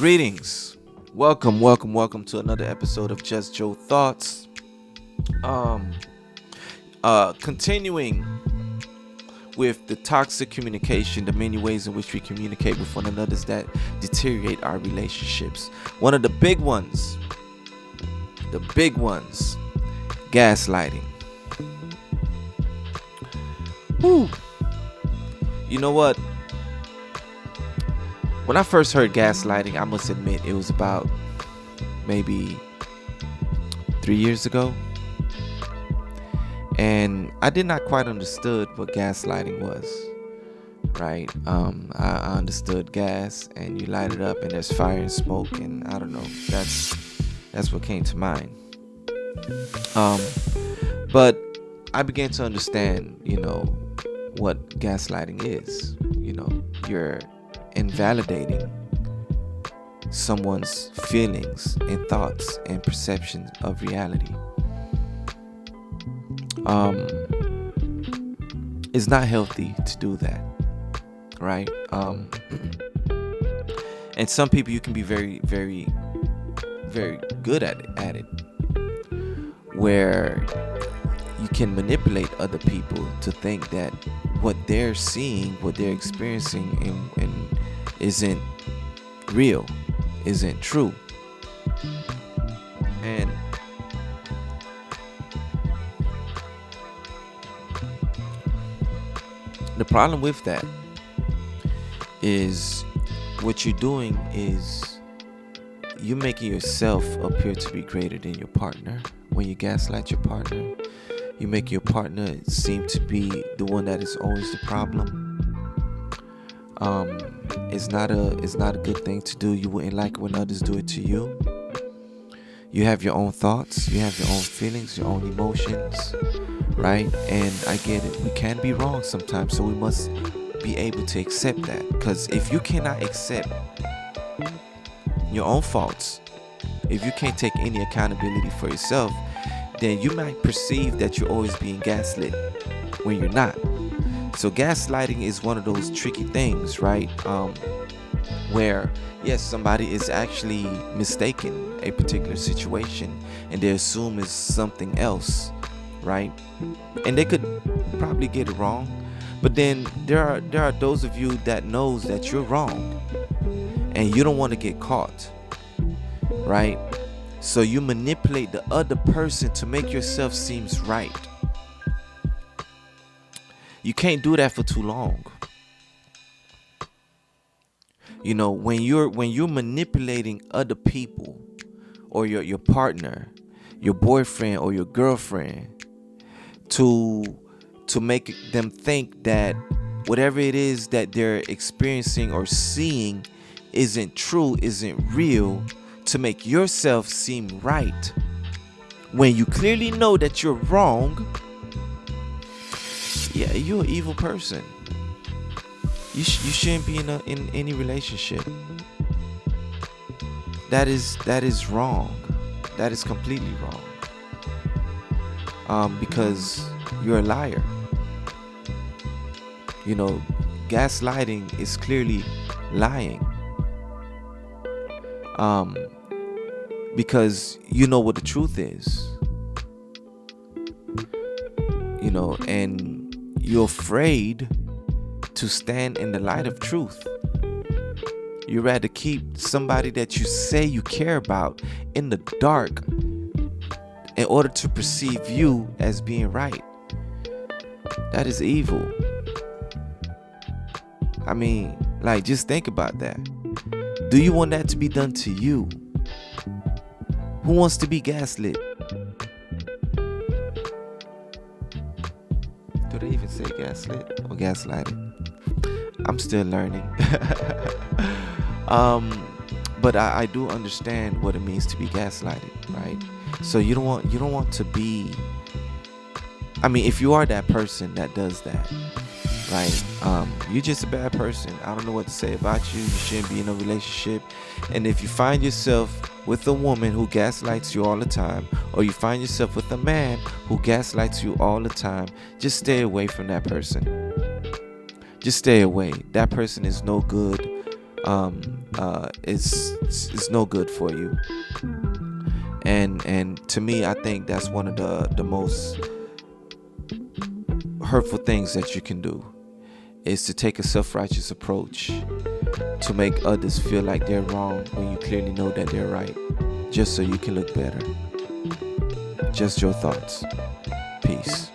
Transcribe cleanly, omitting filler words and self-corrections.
Greetings. Welcome to another episode of Just Joe Thoughts. Um Continuing with the toxic communication, the many ways in which we communicate with one another that deteriorate our relationships. One of the big ones, gaslighting. Whew. You know what? When I first heard gaslighting, I must admit it was about maybe 3 years ago. And I did not quite understood what gaslighting was, right? I understood gas and you light it up and there's fire and smoke, and I don't know. That's what came to mind. But I began to understand, what gaslighting is. You're invalidating someone's feelings and thoughts and perceptions of reality. It's not healthy to do that, right? And some people, you can be very, very, very good at it, where you can manipulate other people to think that what they're seeing, what they're experiencing, and isn't real, isn't true. And the problem with that is what you're doing is you're making yourself appear to be greater than your partner. When you gaslight your partner, you make your partner seem to be the one that is always the problem. It's not a good thing to do. You wouldn't like when others do it to you. You have your own thoughts, you have your own feelings, your own emotions, right? And I get it. We can be wrong sometimes, so we must be able to accept that. Because if you cannot accept your own faults, if you can't take any accountability for yourself, then you might perceive that you're always being gaslit when you're not. So gaslighting is one of those tricky things, right? Where, yes, somebody is actually mistaken a particular situation and they assume it's something else, right? And they could probably get it wrong. But then there are those of you that knows that you're wrong and you don't want to get caught, right? So you manipulate the other person to make yourself seems right. You can't do that for too long. When you're manipulating other people or your partner, your boyfriend or your girlfriend to make them think that whatever it is that they're experiencing or seeing isn't true, isn't real, to make yourself seem right when you clearly know that you're wrong, yeah, you're an evil person. You shouldn't be in any relationship. That is wrong. That is completely wrong. Because you're a liar. Gaslighting is clearly lying. Because you know what the truth is. And you're afraid to stand in the light of truth. You rather keep somebody that you say you care about in the dark in order to perceive you as being right. That is evil. I mean, just think about that. Do you want that to be done to you? Who wants to be gaslit? Do they even say gaslit or gaslighted? I'm still learning. But I do understand what it means to be gaslighted, right? So you don't want to be. I mean, if you are that person that does that, right? You're just a bad person. I don't know what to say about you. You shouldn't be in a relationship. And if you find yourself with a woman who gaslights you all the time, or you find yourself with a man who gaslights you all the time, just stay away from that person. Just stay away. That person is no good. is no good for you. And to me, I think that's one of the most hurtful things that you can do, is to take a self-righteous approach to make others feel like they're wrong when you clearly know that they're right, just so you can look better. Just your thoughts. Peace.